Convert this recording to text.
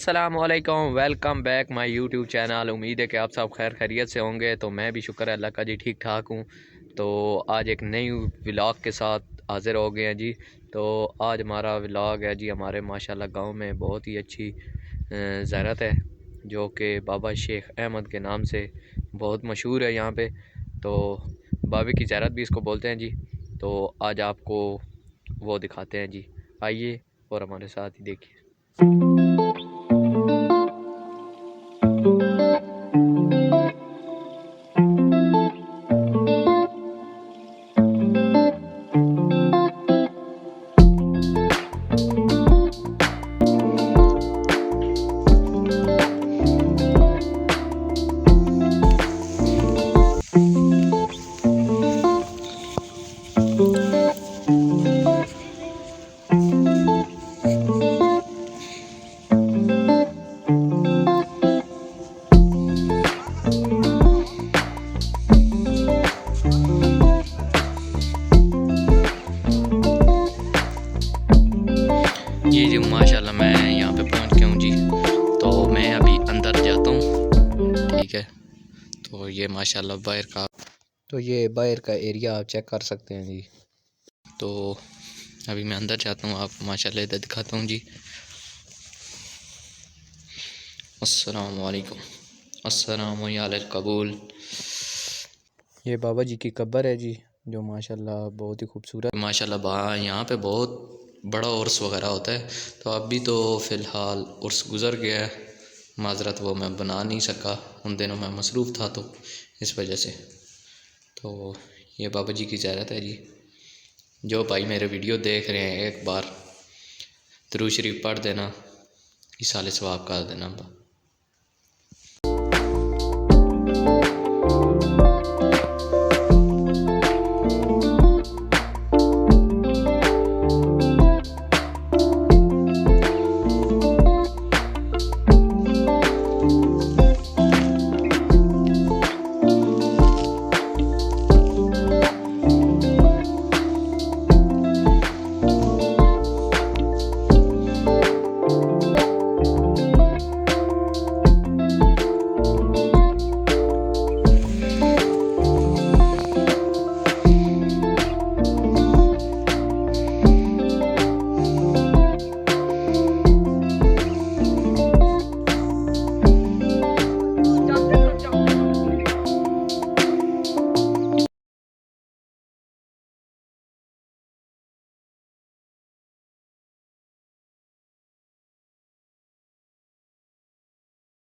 अस्सलामुअलैकुम, welcome back my YouTube channel. उम्मीद है कि आप सब खैर खैरियत से होंगे। तो मैं भी शुक्र है अल्लाह का जी ठीक ठाक हूँ। तो आज एक नई व्लॉग के साथ हाज़िर हो गए हैं जी। तो आज हमारा व्लॉग है जी, हमारे माशाल्लाह गांव में बहुत ही अच्छी ज़ियारत है जो कि बाबा शेख अहमद के नाम से बहुत मशहूर है यहाँ पे। तो बाबे की ज़ियारत भी इसको बोलते हैं जी। तो आज आपको वो दिखाते हैं जी, आइए और हमारे साथ ही देखिए। ये जी माशाल्लाह मैं यहाँ पे पहुँच गया हूँ जी। तो मैं अभी अंदर जाता हूँ, ठीक है। तो ये माशाल्लाह बाहर का एरिया आप चेक कर सकते हैं जी। तो अभी मैं अंदर जाता हूँ, आपको माशाल्लाह इधर दिखाता हूँ जी। अस्सलाम वालेकुम, अस्सलाम याल कबूल। ये बाबा जी की कब्र है जी, जो माशाल्लाह बहुत ही खूबसूरत माशाल्लाह। यहाँ पे बहुत बड़ा उर्स वगैरह होता है। तो अभी तो फ़िलहाल उर्स गुज़र गया है, माजरत वो मैं बना नहीं सका, उन दिनों मैं मसरूफ़ था तो इस वजह से। तो ये बाबा जी की ज़ियारत है जी। जो भाई मेरे वीडियो देख रहे हैं एक बार दुरूद शरीफ पढ़ देना, इसाले सवाब कर देना।